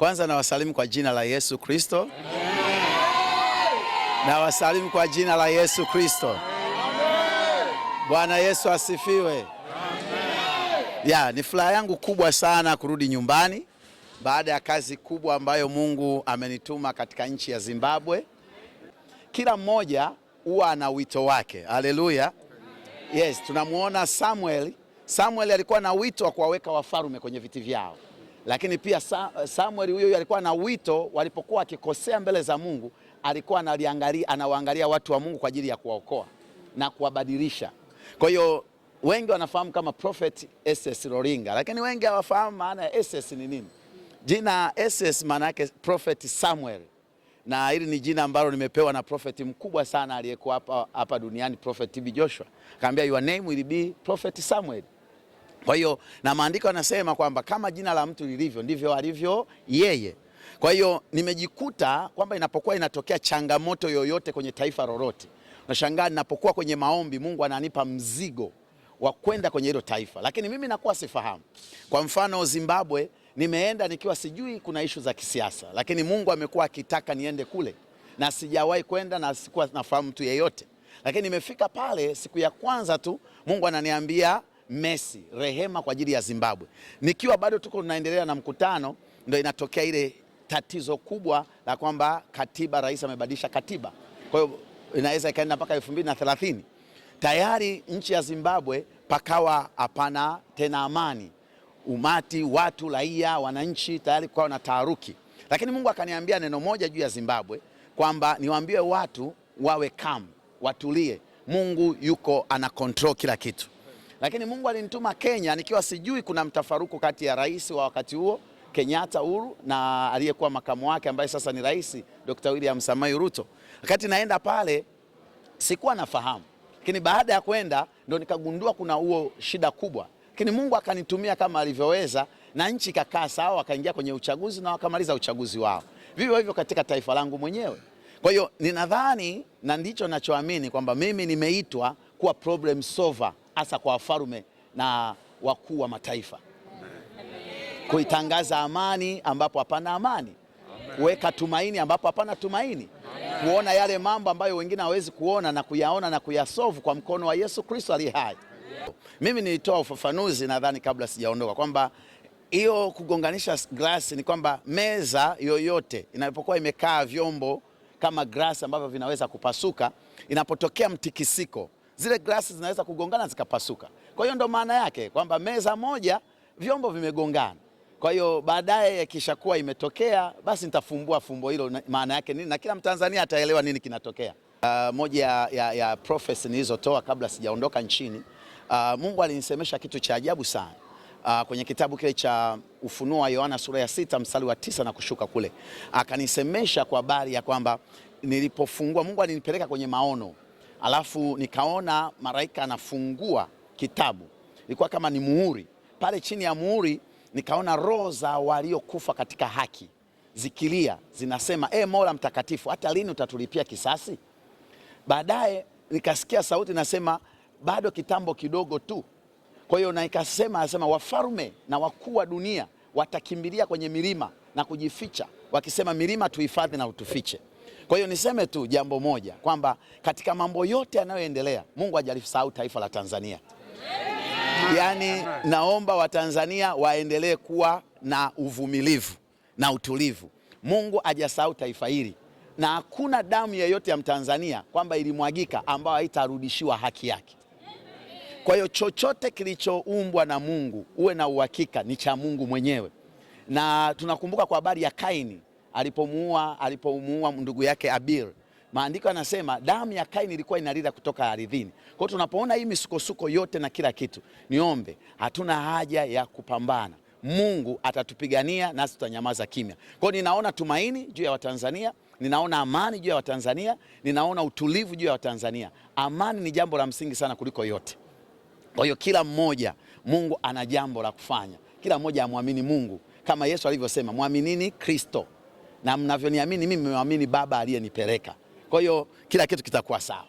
Kwanza nawasalimu kwa jina la Yesu Kristo. Nawasalimu kwa jina la Yesu Kristo. Bwana Yesu asifiwe. Ni furaha yangu kubwa sana kurudi nyumbani baada ya kazi kubwa ambayo Mungu amenituma katika nchi ya Zimbabwe. Kila mmoja huwa ana wito wake. Haleluya. Yes, tunamuona Samuel alikuwa na wito wa kuwaweka wafalme kwenye viti vyao. Lakini pia Samuel huyo alikuwa na wito, walipokuwa akikosea mbele za Mungu, alikuwa anawaangalia watu wa Mungu kwa ajili ya kuwaokoa na kuwabadilisha. Kwa hiyo wengi wanafahamu kama Prophet SS Roringa, lakini wengi hawafahamu maana ya SS ni nini. Jina SS maana yake Prophet Samuel. Na hili ni jina ambalo nimepewa na prophet mkubwa sana aliyekuwa hapa duniani, Prophet TB Joshua. Akaambia your name will be Prophet Samuel. Kwa hiyo na maandiko yanasema kwamba kama jina la mtu lilivyo ndivyo alivyo yeye. Kwa hiyo nimejikuta kwamba inapokuwa inatokea changamoto yoyote kwenye taifa lolote, nashangaa ninapokuwa kwenye maombi Mungu ananipa mzigo wa kwenda kwenye hilo taifa, lakini mimi nakuwa sifahamu. Kwa mfano Zimbabwe, nimeenda nikiwa sijui kuna issue za kisiasa, lakini Mungu amekuwa akitaka niende kule na sijawahi kwenda na sikuwa nafahamu mtu yeyote. Lakini nimefika pale siku ya kwanza tu Mungu ananiambia Messi, rehema kwa ajili ya Zimbabwe. Nikiwa bado tuko tunaendelea na mkutano, ndio inatokea ile tatizo kubwa la kwamba katiba, rais amebadilisha katiba. Kwa hiyo inaweza ikaenda mpaka 2030. Tayari nchi ya Zimbabwe pakawa hapana tena amani. Umati, watu, raia, wananchi tayari kwa na taharuki. Lakini Mungu akaniambia neno moja juu ya Zimbabwe, kwamba niwaambie watu wawe calm, watulie. Mungu yuko ana control kila kitu. Lakini Mungu alinituma Kenya nikiwa sijui kuna mtafaruku kati ya rais wa wakati huo Kenyatta Uhuru na aliyekuwa makamu wake ambaye sasa ni rais Dr. William Samoei Ruto. Wakati naenda pale sikuwa nafahamu. Lakini baada ya kwenda ndo nikagundua kuna huo shida kubwa. Lakini Mungu akanitumia kama alivyoweza na nchi ikakaa sawa, wakaingia kwenye uchaguzi na wakamaliza uchaguzi wao. Vivyo hivyo katika taifa langu mwenyewe. Kwa hiyo ninadhani na ndicho ninachoamini kwamba mimi nimeitwa kuwa problem solver hasa kwa wafalme na wakuu wa mataifa. Kuitangaza amani ambapo hapana amani. Kuweka tumaini ambapo hapana tumaini. Kuona yale mambo ambayo wengine hawezi kuona na kuyaona na kuyasolve kwa mkono wa Yesu Kristo aliye hai. Mimi nilitoa ufafanuzi nadhani kabla sijaondoka kwamba hiyo kugonganisha glasi ni kwamba meza yoyote inapokuwa imekaa vyombo kama glasi ambavyo vinaweza kupasuka, inapotokea mtikisiko zile glasi zinaweza kugongana zikapasuka. Kwa hiyo ndo maana yake kwamba meza moja vyombo vimegongana. Kwa hiyo baadaye kishakuwa imetokea, basi nitafumbua fumbo hilo maana yake nini na kila Mtanzania ataelewa nini kinatokea. Moja ya prophecy nilizotoa kabla sijaondoka nchini, Mungu alinisemesha kitu cha ajabu sana. Kwenye kitabu kile cha Ufunuo wa Yohana sura ya 6 mstari wa 9 na kushuka kule. Akanisemesha kwa habari ya kwamba nilipofungua, Mungu alinipeleka kwenye maono. Alafu nikaona malaika anafungua kitabu. Ilikuwa kama ni muhuri. Pale chini ya muhuri nikaona roho za waliokufa katika haki zikilia, zinasema Mola mtakatifu, hata lini utatulipia kisasi? Baadaye nikasikia sauti nasema bado kitambo kidogo tu. Kwa hiyo na anasema wafalme na wakuu wa dunia watakimbilia kwenye milima na kujificha, wakisema milima tuhifadhi na utufiche. Kwa hiyo niseme tu jambo moja kwamba katika mambo yote yanayoendelea Mungu hajalisahau taifa la Tanzania. Yaani naomba Watanzania waendelee kuwa na uvumilivu na utulivu. Mungu hajasahau taifa hili na hakuna damu yoyote ya Mtanzania kwamba ilimwagika ambayo haitarudishiwa haki yake. Kwa hiyo chochote kilichoumbwa na Mungu uwe na uhakika ni cha Mungu mwenyewe. Na tunakumbuka kwa habari ya Kaini alipomuua ndugu yake Abel. Maandiko yanasema damu ya Kaini ilikuwa inalira kutoka ardhini. Kwa hiyo tunapoona hii misukosuko yote na kila kitu, niombe hatuna haja ya kupambana. Mungu atatupigania nasi tutanyamaza kimya. Kwa hiyo ninaona tumaini juu ya Watanzania, ninaona amani juu ya Watanzania, ninaona utulivu juu ya Watanzania. Amani ni jambo la msingi sana kuliko yote. Kwa hiyo kila mmoja Mungu ana jambo la kufanya. Kila mmoja amwamini Mungu kama Yesu alivyosema, muaminini Kristo na mnavyoniamini mimi mmemwamini Baba aliyenipeleka. Kwa hiyo kila kitu kitakuwa sawa.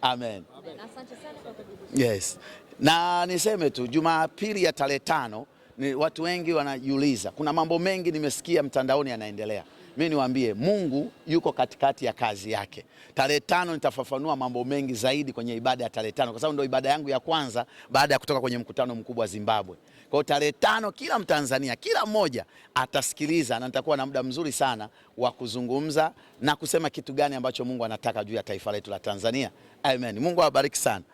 Amen. Asante sana kwa kujibu. Yes. Na niseme tu Jumapili ya tarehe 5 watu wengi wanajiuliza, kuna mambo mengi nimesikia mtandaoni yanaendelea. Mimi niwaambie, Mungu yuko katikati ya kazi yake. Tarehe 5 nitafafanua mambo mengi zaidi kwenye ibada ya tarehe 5, kwa sababu ndio ibada yangu ya kwanza baada ya kutoka kwenye mkutano mkubwa wa Zimbabwe. Kwa hiyo tarehe 5 kila Mtanzania, kila mmoja atasikiliza, na nitakuwa na muda mzuri sana wa kuzungumza na kusema kitu gani ambacho Mungu anataka juu ya taifa letu la Tanzania. Amen. Mungu awabariki sana.